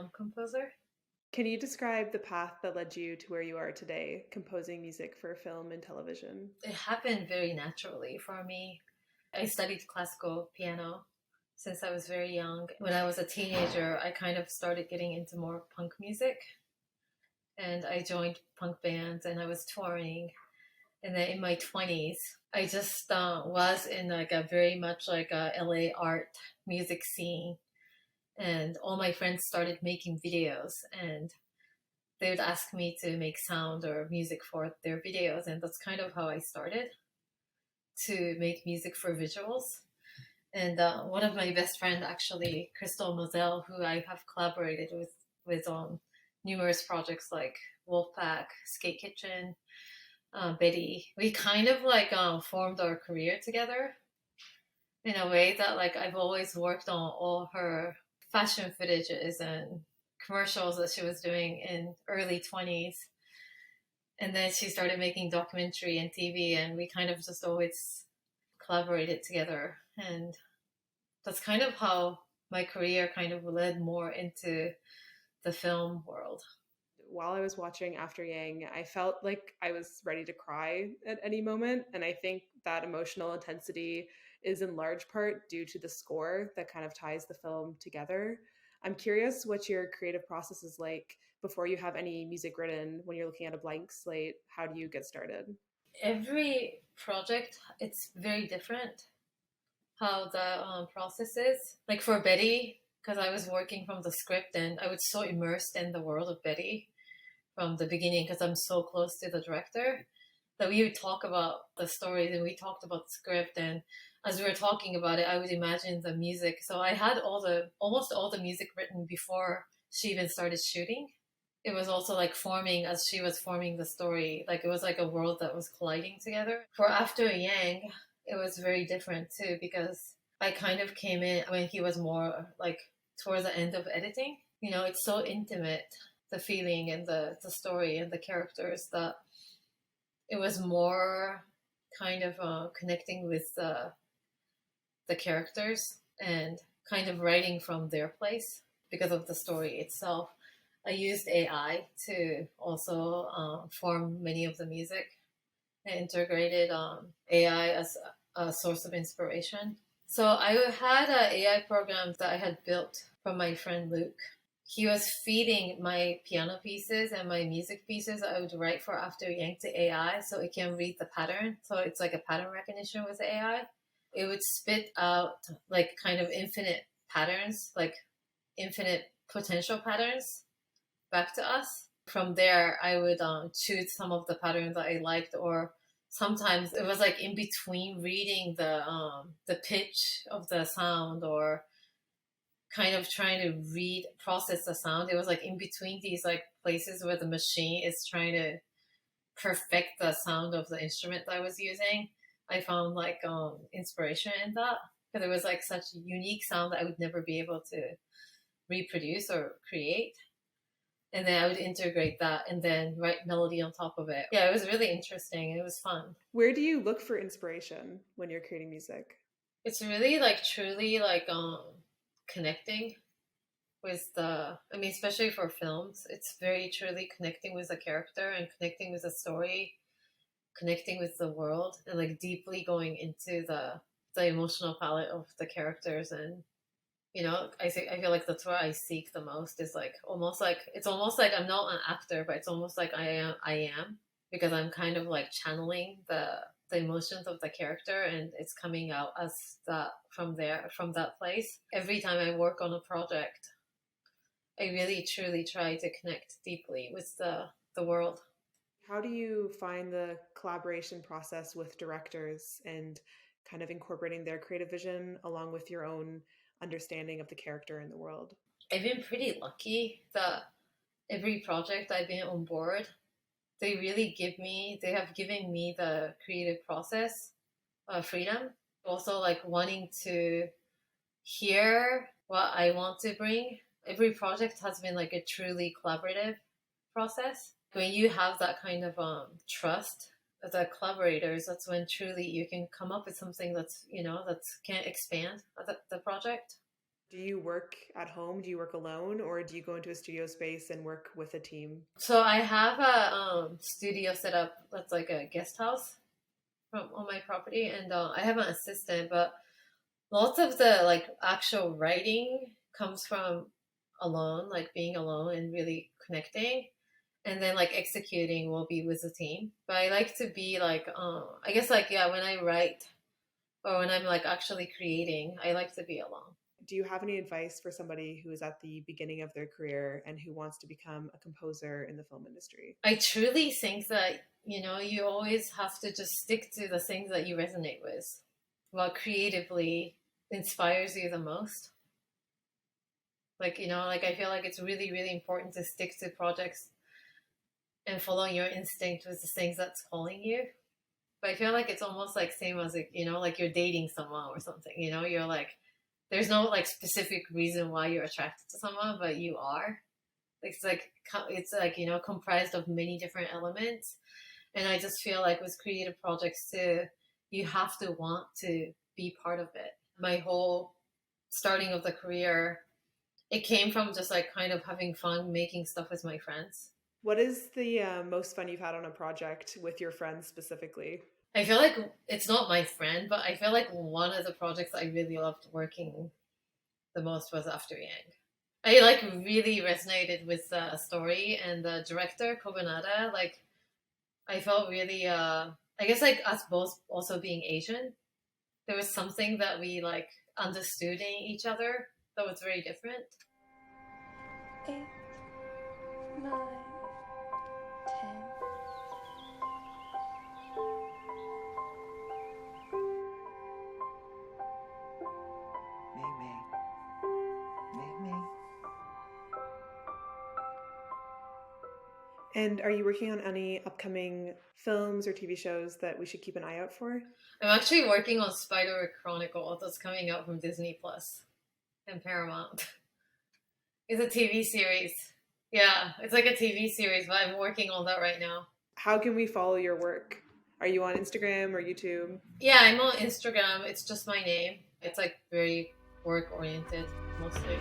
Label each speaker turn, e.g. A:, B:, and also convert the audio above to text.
A: film composer.
B: Can you describe the path that led you to where you are today, composing music for film and television?
A: It happened very naturally for me. I studied classical piano since I was very young. When I was a teenager, I kind of started getting into more punk music and I joined punk bands and I was touring. And then in my 20s, I just was in like a very much like a LA art music scene. And all my friends started making videos and they would ask me to make sound or music for their videos. And that's kind of how I started to make music for visuals. And one of my best friend, actually, Crystal Moselle, who I have collaborated with on numerous projects like Wolfpack, Skate Kitchen, Betty. We kind of like formed our career together in a way that like I've always worked on all her fashion footages and commercials that she was doing in early 20s. And then she started making documentary and TV, and we kind of just always collaborated together. And that's kind of how my career kind of led more into the film world.
B: While I was watching After Yang, I felt like I was ready to cry at any moment. And I think that emotional intensity is in large part due to the score that kind of ties the film together. I'm curious what your creative process is like before you have any music written when you're looking at a blank slate. How do you get started?
A: Every project, it's very different how the process is. Like for Betty, because I was working from the script and I was so immersed in the world of Betty from the beginning because I'm so close to the director that we would talk about the stories and we talked about the script, and as we were talking about it I would imagine the music. So I had almost all the music written before she even started shooting. It was also like forming as she was forming the story, like it was like a world that was colliding together. For After Yang, it was very different too because I kind of came in when he was more like towards the end of editing. You know, it's so intimate, the feeling and the story and the characters, that it was more kind of connecting with the characters and kind of writing from their place because of the story itself. I used AI to also form many of the music. I integrated AI as a source of inspiration. So I had an AI program that I had built from my friend Luke. He was feeding my piano pieces and my music pieces I would write for After Yang to AI so it can read the pattern. So it's like a pattern recognition with AI. It would spit out like kind of infinite patterns, like infinite potential patterns back to us. From there, I would choose some of the patterns that I liked, or sometimes it was like in between reading the pitch of the sound or kind of trying to read process the sound. It was like in between these like places where the machine is trying to perfect the sound of the instrument that I was using. I found like inspiration in that because it was like such a unique sound that I would never be able to reproduce or create. And then I would integrate that and then write melody on top of it. Yeah, it was really interesting. It was fun.
B: Where do you look for inspiration when you're creating music?
A: It's really like truly like connecting with I mean, especially for films, it's very truly connecting with the character and connecting with the story, connecting with the world, and like deeply going into the emotional palette of the characters. And I feel like that's where I seek the most is like almost like it's almost like I'm not an actor, but it's almost like I am because I'm kind of like channeling the emotions of the character and it's coming out as that from that place. Every time I work on a project, I really truly try to connect deeply with the world.
B: How do you find the collaboration process with directors and kind of incorporating their creative vision along with your own understanding of the character in the world?
A: I've been pretty lucky that every project I've been on board, they have given me the creative process freedom. Also, like wanting to hear what I want to bring. Every project has been like a truly collaborative process. When you have that kind of trust as a collaborators, that's when truly you can come up with something that's that can expand the project.
B: Do you work at home? Do you work alone, or do you go into a studio space and work with a team?
A: So I have a studio set up that's like a guest house on my property, and I have an assistant, but lots of the like actual writing comes from alone, like being alone and really connecting. And then like executing will be with the team. But I like to be like, I guess like, yeah, when I write or when I'm like actually creating, I like to be alone.
B: Do you have any advice for somebody who is at the beginning of their career and who wants to become a composer in the film industry?
A: I truly think that, you always have to just stick to the things that you resonate with, what creatively inspires you the most. Like, like I feel like it's really, really important to stick to projects and following your instinct with the things that's calling you. But I feel like it's almost like same as like, like you're dating someone or something, you're like, there's no like specific reason why you're attracted to someone, but you are. It's like comprised of many different elements. And I just feel like with creative projects too, you have to want to be part of it. My whole starting of the career, it came from just like kind of having fun making stuff with my friends.
B: What is the most fun you've had on a project with your friends specifically?
A: I feel like it's not my friend, but I feel like one of the projects I really loved working the most was After Yang. I like really resonated with the story and the director Kobanada. Like I felt really, I guess like us both also being Asian, there was something that we like understood in each other that was very different.
C: 8, 9, 10.
D: Mei Mei. Mei Mei.
B: And are you working on any upcoming films or TV shows that we should keep an eye out for?
A: I'm actually working on Spider Chronicle that's coming out from Disney Plus and Paramount. It's a TV series. Yeah, it's like a TV series, but I'm working on that right now.
B: How can we follow your work? Are you on Instagram or YouTube?
A: Yeah, I'm on Instagram. It's just my name. It's like very work oriented mostly.